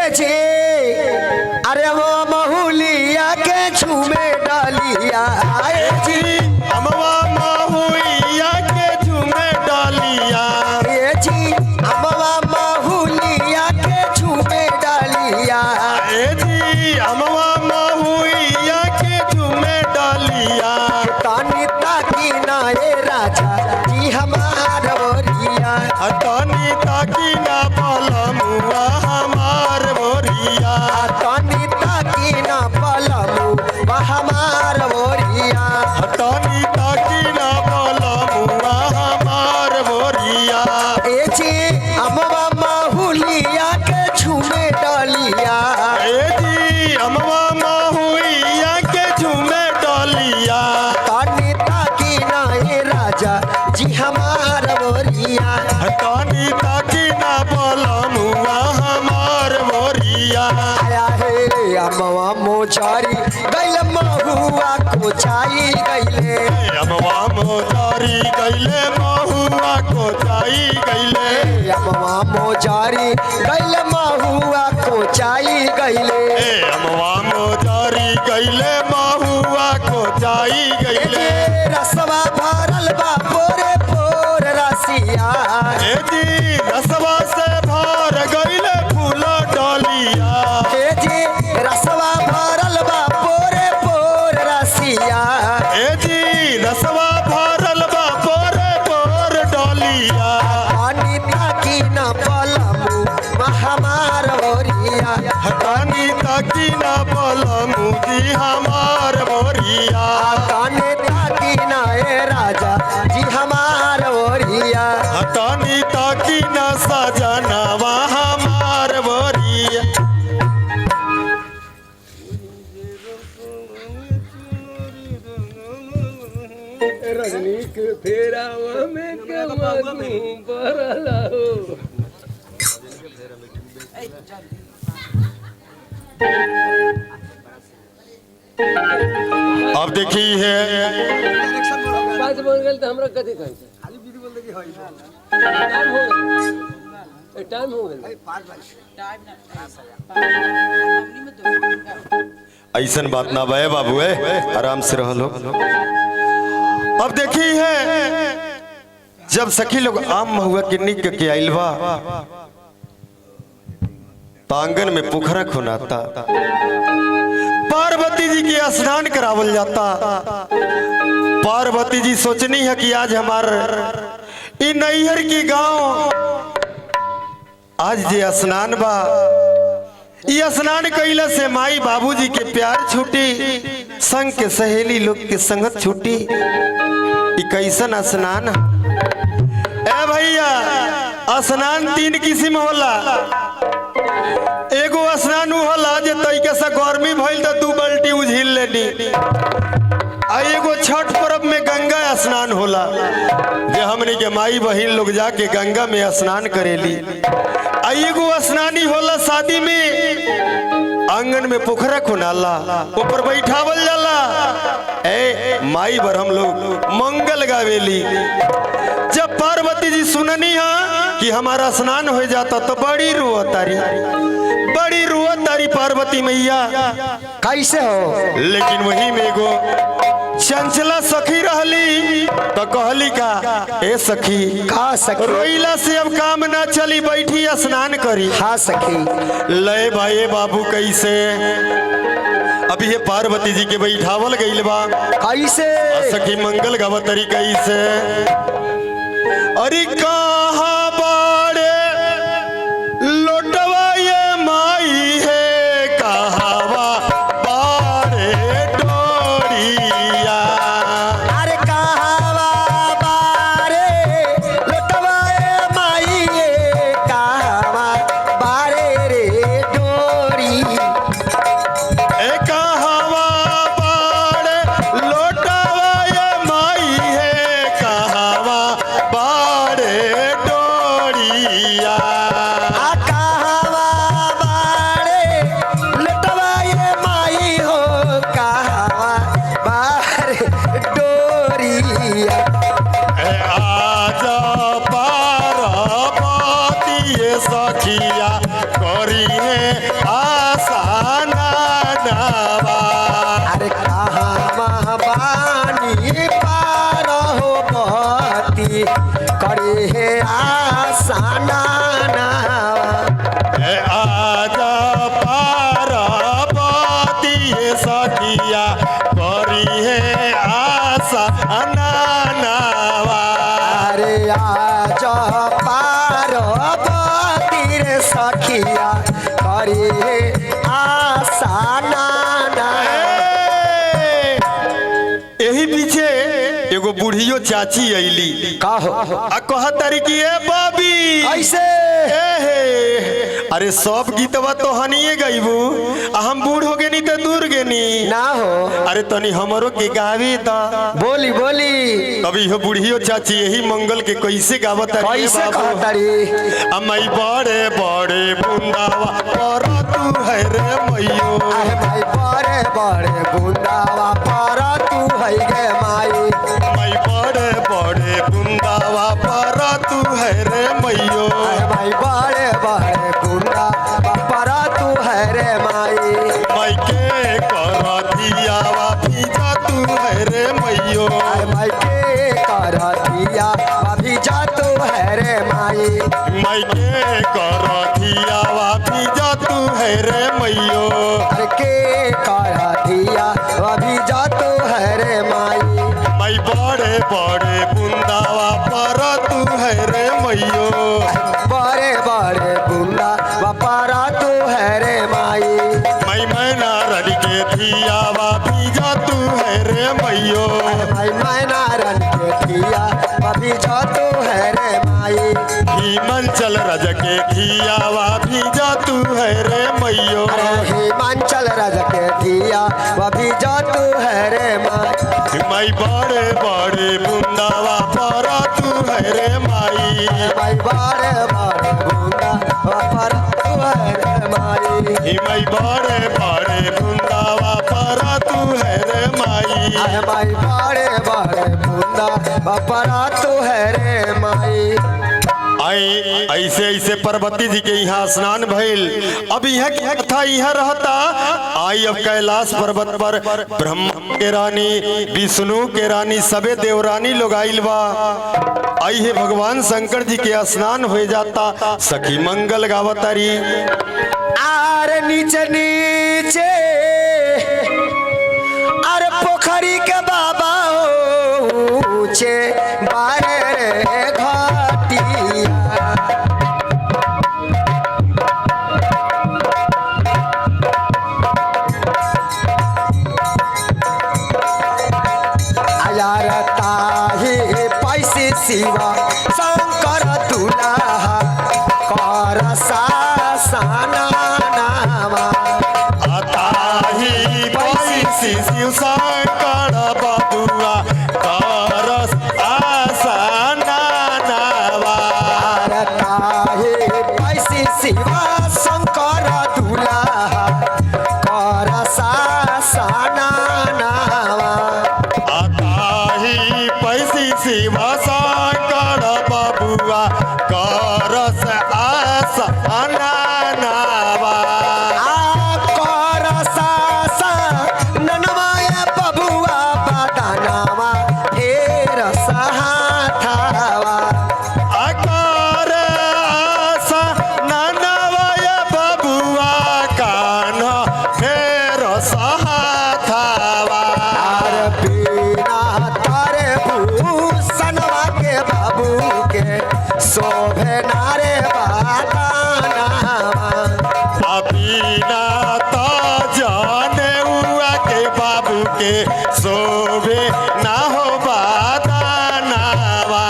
छे अरे वो महुलिया के झूमे डालिया जी अमवा महुलिया के झूमे डालिया जी अमवा महुलिया के झूमे डालिया जी अमवा महुलिया के झूमे डालिया तानी ताकी ना ये राजा जी हमार बोरिया तानी ताकी ना पलमुआ हमार बोरिया तानी ताकी ना पलमुआ हमार बोरिया तानी ताकी ना पलमुआ हमार बोरिया ए जी अमवा महुलिया के झूमे डालिया जी अमवा महुलिया के झूमे डालिया तानी ताकी ना ये राजा जी हमार बोरिया तानी ताकी ना पलमुआ हमार बोरिया आया है अमवा मोचारी गैल महुआ कोचाई गैले अमवा मोचारी गैले महुआ कोचाई गैले अमवा मोचारी गैल महुआ कोचाई गैले अमवा मोचारी गैले महुआ कोचाई गैले रसवा भरल बा पोरे पोर रसिया जी रसवा से भर गैले फूल डालिया जी रसवा भरल बा पोरे पोर रसिया जी रसवा भरल बा पोरे पोर डालिया पानी ताकी ना पलमु हमार बोरिया तानी ताकी ना पलमु जी हमार बोरिया ताने ताकी ना ए राजा जी हमार बोरिया तानी ताकी ना सजनवा हमार बोरिया रजनी के फेरावा में कमनु बरला हो अब देखी है बात बोल गेल त हमरा कथि कहै छै खाली विधि बोल दे कि होई टाइम हो गेल ऐसन बात ना बे बाबू आराम से रह लो। अब देखी है जब सखी लोग आम महुआ के निक के आइल बा तो आंगन में पोखरा खुनाता पार्वती जी के स्नान करावल जाता। पार्वती जी सोचनी है कि आज हमार इ नैहर की गांव आज जे स्नान बा ये स्नान कैला से माई बाबूजी के प्यार छूटी संग के सहेली लोग के संगत छूटी। ई कैसन स्नान ए भैया स्नान 3 किस्म होला। एगो स्नान होला जे तैके से गर्मी भइल त 2 बाल्टी उझिल लेनी। आ एगो छठ पर्व में गंगा स्नान होला जे हमनी के माई बहिन लोग जाके गंगा में स्नान करेली। आ एगो स्नानी होला शादी में आंगन में पोखरा खुनाला ऊपर बैठावल जाला ए माई बर हम लोग मंगल गावेली। जब पार्वती जी सुननी है कि हमारा स्नान हो जाता तो बड़ी रुआ तारी पार्वती मैया कैसे हो लेकिन वही में एगो चंचला सखी रहली तो कहली का ए सखी का सखी रोइला से अब काम ना चली बैठी स्नान करी। हाँ सखी लय भाई बाबू कैसे अभी ये पार्वती जी के बैठावल गइल बा कैसे सखी मंगल गावतरी कैसे अरे कहा बाड़े लोटवा ये माई है कहावा बाड़े डोरिया अरे कहावा बारे लुटवा माई कहावा बारे रे डोरी ए कहावा बाड़े लोटवा ये माई है कहावा बाड़े आसाना नावा। अरे कहाँ बानी पार हो बती करे है आसाना नावा। ए आजा पार्वती सखिया करी है आसाना नावा। अरे आज पार्वती रे सखिया करे है आसाना नावा। यही पीछे एगो बूढ़ियो चाची अली का हो आ कहतारी कि ए बॉबी ऐसे अरे सब गीतवा तो हनिए गईबू आ हम बूढ़ हो गेनी तो दूर गेनी ना हो। अरे तनी हमरो के गावे दा। बोली बोली अभी हो बूढ़ियो चाची यही मंगल के कैसे गावत कैसे कहतारी। अमई बड़े बड़े बुंदावा पर तू है रे मैयो। अरे भाई बड़े बड़े बुंदावा पर तू है गे माई। मई बड़े बड़े बुंदावा पर तू है रे मैयो। अरे भाई बड़े बड़े बुंदावा पर तू है रे माई। मई के करतियावा भीजा तू है रे मैयो। अरे भाई के करतिया अभी जा तू है रे माई। मई के करतियावा भीजा तू है रे मैयो। अरे के करतिया अभी जा तू है रे माई। मई बड़े बड़े बुंदावा पर तू है रे मैयो। बड़े बड़े बुंदावा पर तू है रे माई। मई मैना रन के थियावा भीजा तू है रे मैयो। भाई मैना रन के थिया अभी जा तू है रे माई। हिमांचल रज के थियावा भीजा तू है रे मैयो। अरे हिमांचल राज के थिया अभी जा तू है रे माई। मई बड़े बड़े बुंदावा पर तू है रे माई। भाई बड़े बड़े बुंदावा पर तू है रे माई। मई बड़े बड़े बुंदावा पर तू है रे माई। अरे भाई बड़े बड़े बुंदावा पर तू है रे माई। आई ऐसे ऐसे पार्वती जी के यहाँ स्नान भइल। अब यहाँ की कथा यहाँ रहता। आई अब कैलाश पर्वत पर ब्रह्मा के रानी विष्णु के रानी सबे देवरानी लोग आइल बा। आई है भगवान शंकर जी के स्नान हो जाता। सखी मंगल गावतारी आरे नीचे नीचे अरे पोखरी के बाबा ऊंचे बारे रे घाटिया। यार ताही पैसे शिवा शंकर दुलाहा कर सासना नामा। अताही पैसी शिव शंकर बबुआ करस आसना नावा। ताही पैसे शिवा शंकर दुलाहा कर सासना नामा। अताही पैसी शिव शंकर बबुआ करस आसना नावा। कर सासननवाय बबुआ बदनामा ढेर सहाथावा। अकर आसना नवय बबुआ कान फेर सहाथावा। आर बिना तारे भूषणवा के बाबू के शोभे नारे बादानावा। अबीना तो जाने हुआ के बाबू के सोबे ना हो बादानावा।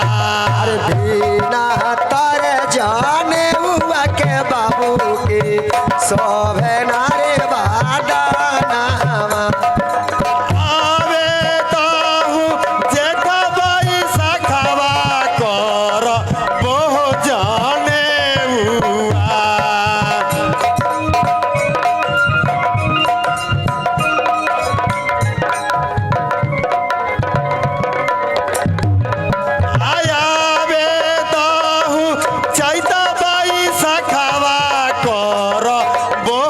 अरे बिना तारे जाने हुआ के बाबू के शोभे नारे बादानावा। आवे ताहू जेठबाई सखवा कर बोह जाने हुआ। आया वे ताहू चैता बाई सखवा कर बो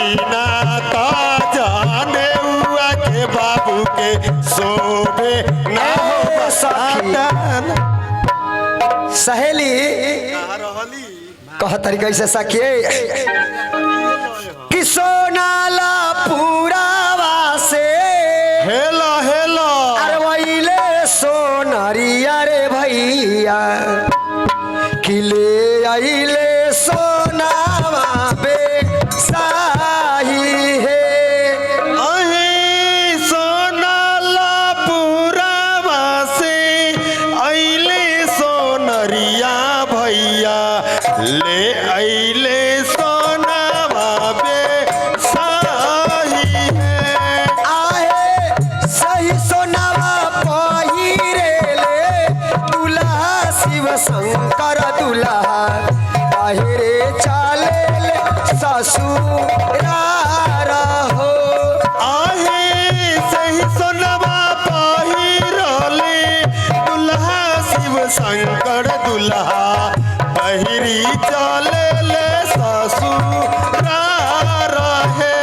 बिना ता जाने हुआ के बाबू के शोभे ना हो सखी। सहेली कह तरीके से सखी कि सोनाला पूरावा से हेलो हेलो अरवैले सोनरिया रे भैया किले आइले सोनावा बे साही है अही सोनाला पुरावा से अइले सोनरिया भैया ले अइले सोनावा बे साही है आहे सही सोनावा पहिरे ले दुल्हा शिव शंकर दुल्हा पहिरे चाले ले ससुरार हो आहे सही सोनवा पहिरले दुल्हा शिव शंकर दुल्हा पहिरी चले ले ससुरार है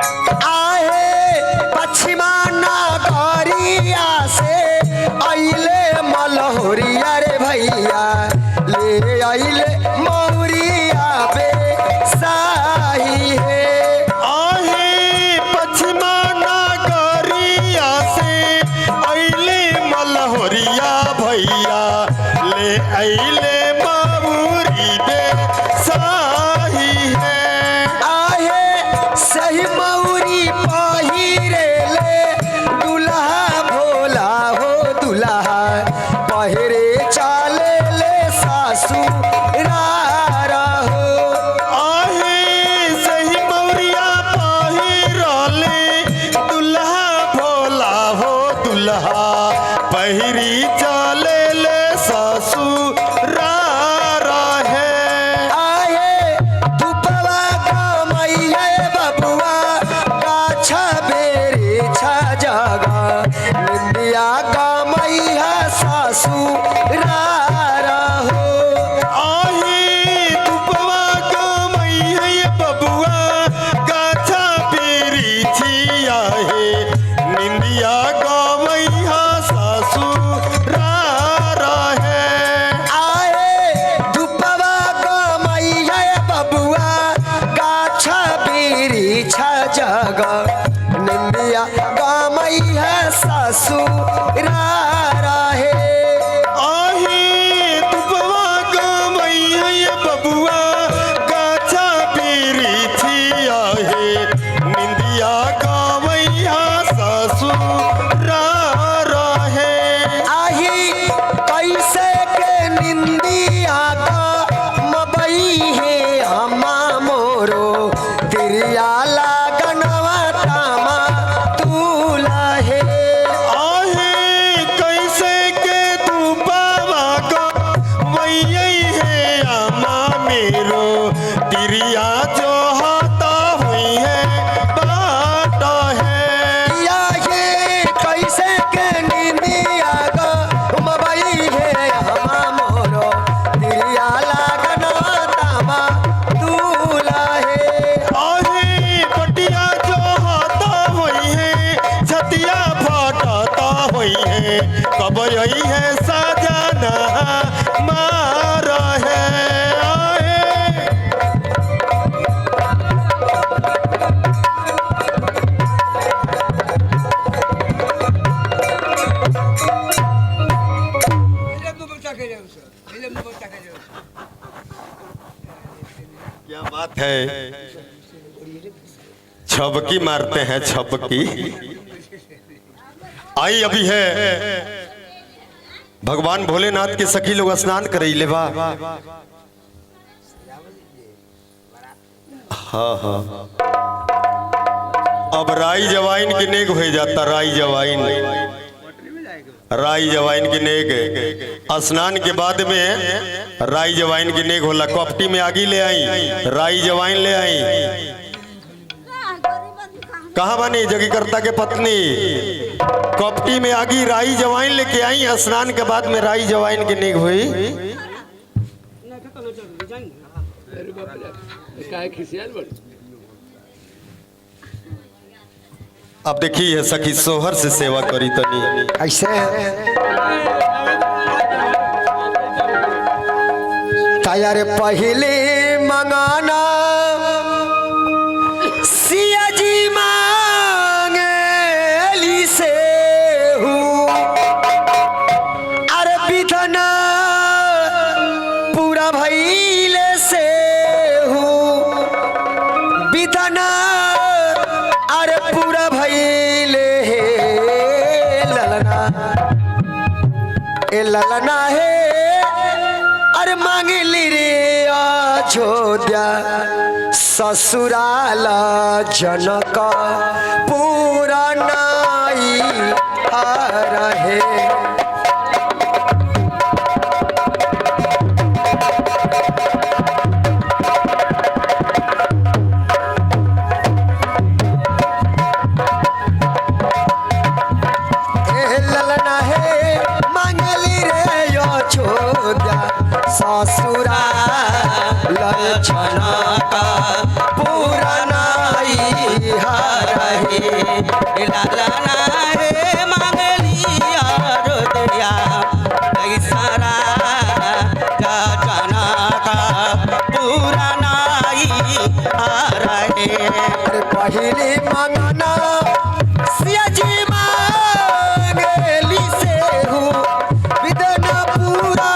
आहे पश्चिमा नगरिया से अइले मलहोरिया रे भैया ले अइले मौरिया बे साही है आहे पश्चिमा नगरिया से अइले मलहोरिया भैया ले अइले बाबूरी बे साही है आहे सही मौरी पहिरे ले दुल्हा भोला हो दुल्हा पहिरे चाले ले ससुरार हो आहे सही मौरिया पहिरले दुल्हा भोला हो दुल्हा पहिरी चले ले ससुरार है आहे धुपवा कमैया बबुआ गाछा बेरे छा जगा निंदिया कमैया ससुरार हो आहे दुपवा कमैया बबुआ गाछा पेरी छिया है निंदिया गवैया ससुरार है आए धुपवा कमैया बबुआ गाछा बेरी छा जगा निंदिया कमैया ससुरार है आहे दुपवा कमैया बबुआ गाछा पेरी छिया है निंदिया गवैया ससुरार है आही कैसे के निंदिया का मबई है अम्मा मोरो तिरिया लागनवा तामा तूला है आहे कैसे के दुपवा कमैया है आमा मेरो तिरिया जो हाथा हुई है बाटा है या ये कैसे के निंदिया का मबई है अम्मा मोरो तिरिया लागनवा तामा तूला है आहे पटिया जो हाथा हुई है छतिया फटाता हुई है कब यही है साजना मारा है आहे क्या बात है छबकी मारते हैं छबकी आई अभी है भगवान भोलेनाथ के सखी लोग स्नान करे ले बा हाँ हाँ अब राई जवाइन की नेक हो जाता राई जवाइन की नेक स्नान के बाद में राई जवाइन की नेक होला कपटी में आगी ले आई राई जवाइन ले आई कहाँ बनी जगीकर्ता के पत्नी कपटी में आगी राई जवाइन लेके आई, स्नान के बाद में राई जवाइन के निग हुई। अरे बाप रे काहे खिसियाल बड़ी। अब देखिए सखी सोहर से सेवा करी तनी ऐसे तैयार पहले मंगाना सिया जी मांगेली से हूँ, अरे विधना पूरा भइले से हूँ, विधना अरे पूरा भइले हे ललना ए ललना हे अरे मांगली रे अयोध्या ससुराल जनक पूरा नाई आ रहे। ससुराल जनक पूरा नाई हरहे। ललना हे मांगली अयोध्या कैसरा जनक पूरा नाई हरहे। पहले मंगना सिया जी मांगली से हूँ, विधना पूरा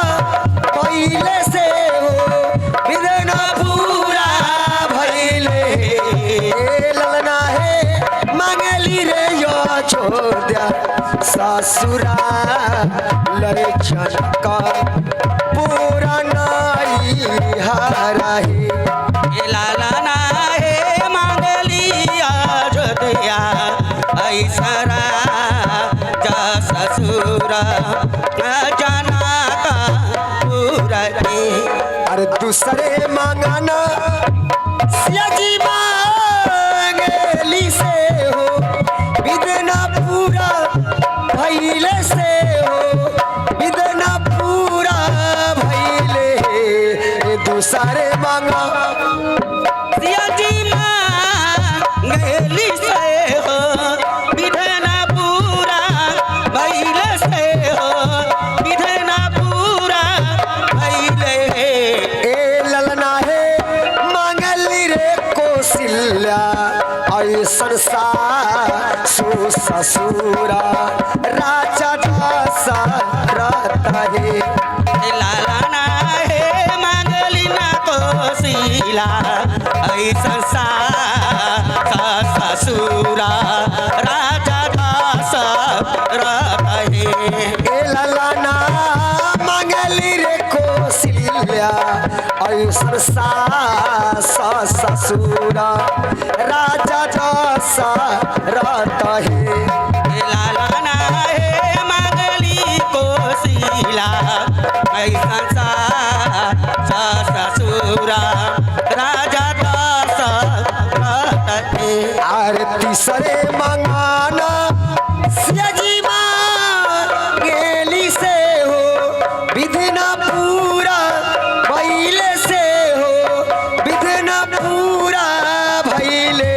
भइले से हो, विधना पूरा भइले ललना है मांगली रे अयोध्या ससुराल जनक पूरा नाई हरहे। ललना हे मांगली अयोध्या ऐसरा ससुर जनक पूरा। अरे दूसरे मांगना सिया जी मांगली से हो, विधना पूरा भइले से हो, विधना पूरा भइले दूसरे मांगा सिया जी मांगली से हो, विधना पूरा भइले से हो, विधना पूरा भइले। ए ललना है मांगली रे कौशल्या ऐसन सासु ससुरा राजा दशरथ हे। ललना हे मांगली ना कोशिला ऐसा ससुरा राजा दशरथ हे। ए ललना मांगली रे कौशल्या ऐसन सासु ससुरा राजा दशरथ हे। ललना हे मांगली कोशिला ऐसा ससुरा राजा दशरथ हे। अरे तीसरे मंगाना सिया जी मांगली से हो, विधना पूरा भइले से हो, विधना पूरा भइले।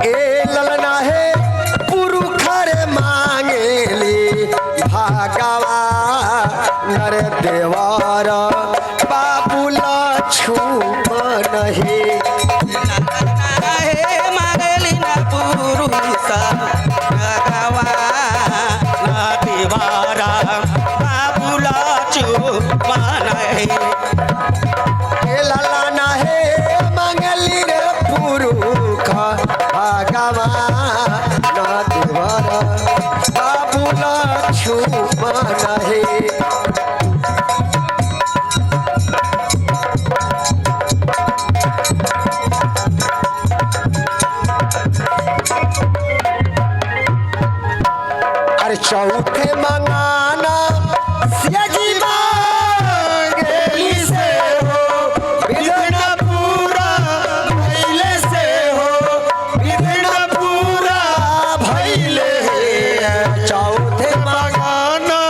ए ललना है पुरुखर मांगेली भागवा नर देवार बाबूला छूमन हे। हे मांगली ना पुरुष भगवान दिवारा बाबूला चुमान हे। ए ललना है मांगली रे पुरुख भागवा न देवार बाबूला छूमन हे। चौथे मंगाना सियाजी मांगेली से हो विधन पूरा भइले से हो विधन पूरा भइले चौथे गाना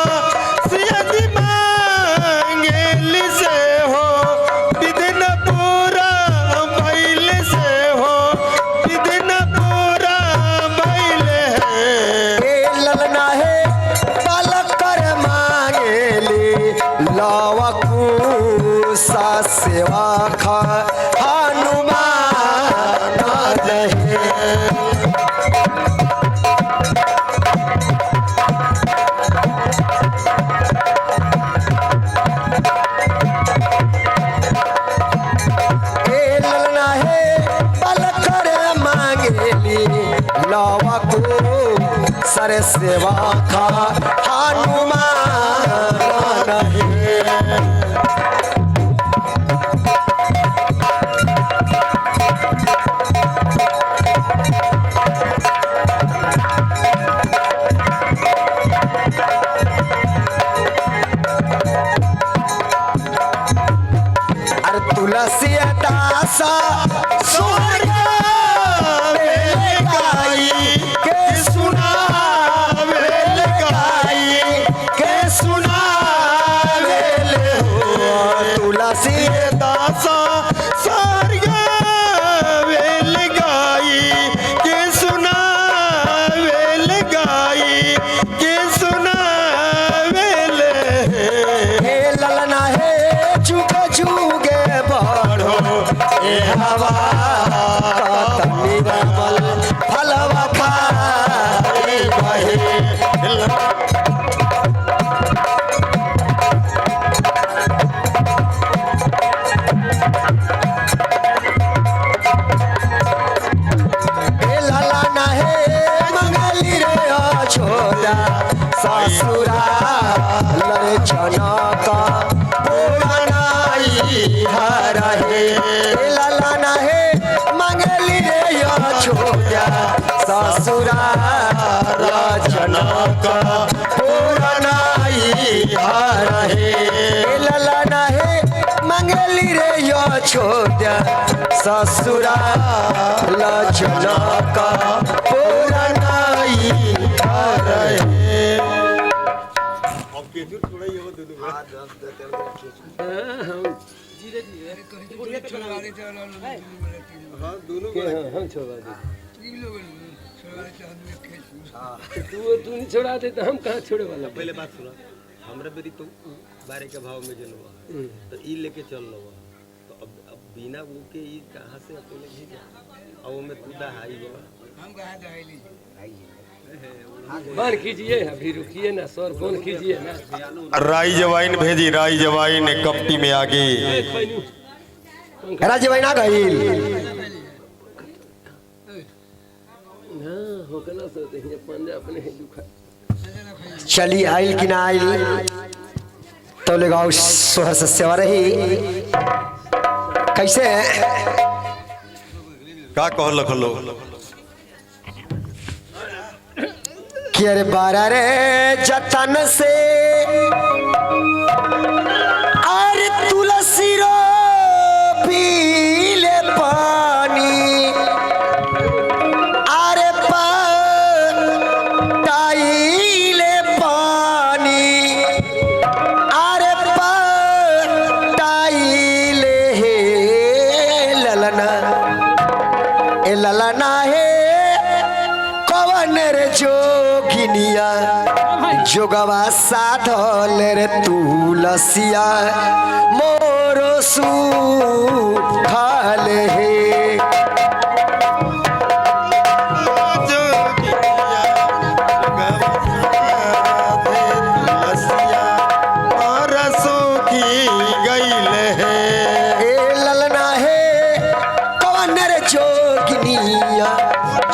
सियदी मांगेली से हो विदिन पूरा भइल से हो विदिन पूरा भइल ए ललना है बालक कर मांगेली लवकू सा सेवा खा हनुमान रहे ललना है पलकर मांगेली लवा को सर सेवा खा हनुमान है अरे तुलसी दासा स्वर्ग में गाई के सुनावेल गाई के सुनावेल हो तुलसी दासा सारिया वेल गाई के सुना वेल गाई के सुना वेल हे ललना है जुग जुगे बढ़ो ए हवा कतनी रमल फलवा खाए बहे ललना है मंगली रे छोड़ा ससुरा लरे जनक पुरानाई हरहे ललना है मंगली रे छोड़ा ससुरा जनक पुरानाई हरहे ललना है मंगली रे छोड़ा ससुरा जनक पुरानाई हरहे हम छोड़ा दे तू नहीं छोड़ा दे तो हम कहाँ छोड़े वाला पहले बात सुना हमरा बेरी तो बारे के भाव में जनवा तो ई लेके चल लो तो अब बिना वो के ई कहां से अकेले भेजा अब में तू दहाई बा हम कहां दहाई बंद कीजिए अभी रुकिए ना सर बंद कीजिए ना राई जवाइन भेजी राई जवाइन कपटी में आगे राजवाइन आ गईल ना हो कना सोते हैं पंजा अपने ही दुखा चली आइल कि ना आइल तो लगाओ सोहर से सेवा रही कैसे का कहल खलो कि अरे बारा रे जतन से अरे तुलसी रो पीले पानी अरे टाइले पानी अरे टाइले हे ललना ए ललना हे कवन रे जोगिनिया जोगवा साधल रे तुलसिया मोरो सुखाल हे ललना है कवन रे जोगिनिया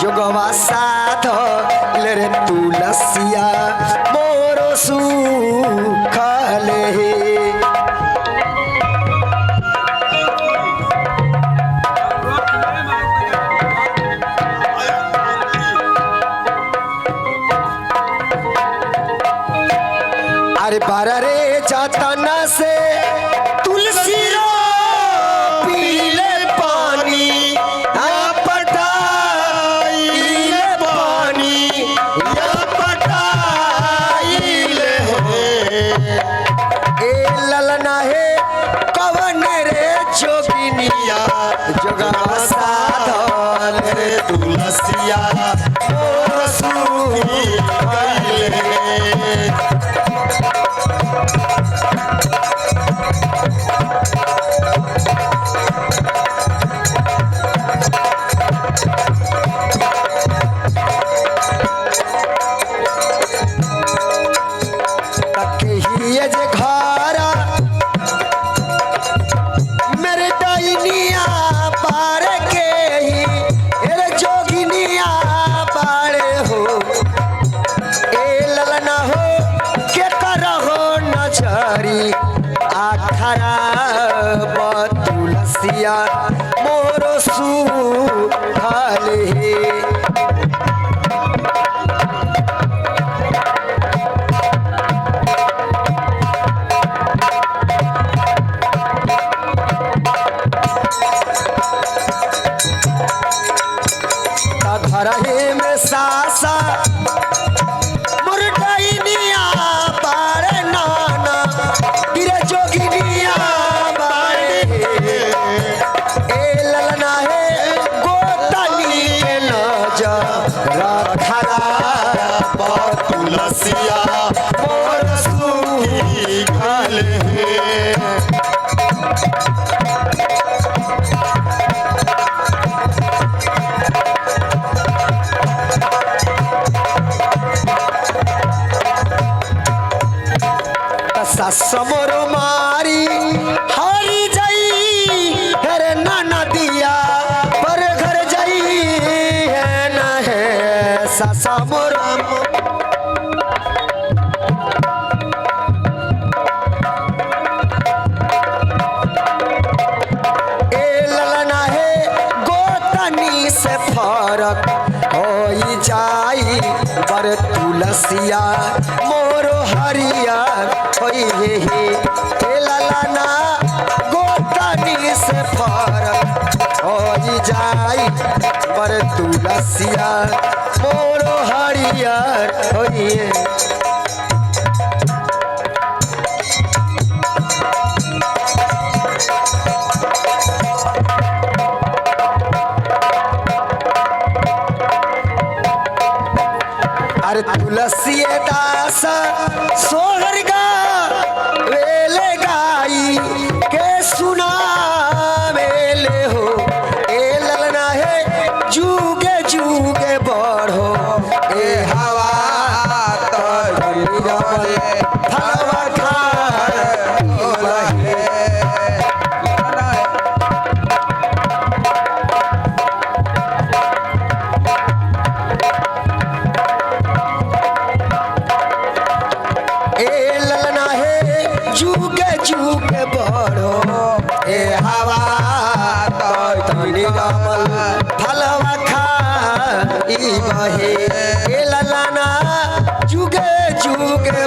जोगवा साधल रे तुलसिया मोरो सुखाल हे अरे बारा रे जातना से तुलसी रो पीले पानी या पटाइले पानी या पटाइले ए ललना है कवन रे जोगिनिया जोगा साधल रे तुलसिया मोर सूही गइले तके ही जे घरा मेरे डाइनिया पार के ही एरे जोगिनिया पारे हो ए ललना हो के करहो नजरी आखरा तुलसिया मोरो सू खाले घरहे में सासा मुर्दाइनिया बारे नाना गिरे जोगिनिया बारे ए ललना है गोतनी के नजरा खराब तुलसिया मोर सूही गइले समर मारी हरी जाई हेरे नाना दिया पर घर जाई है न है समर ए ललना है गोतनी से फरक होई जाई बर तुलसिया मोरो हरिया होई हे हे ए ललना गोतनी से फरक होई जाई बर तुलसिया मोरो हरिया होई हे अरे तुलसी दास सोहरगा वेले गाई के सुना वेले हो ए ललना है जुगे जुगे बढ़ो ए हवा तो फलवा खा ए ललना है जुगे जुगे बढ़ो ए हवा तनी गमल फलवा खा ई बहे ए ललना जुगे जुगे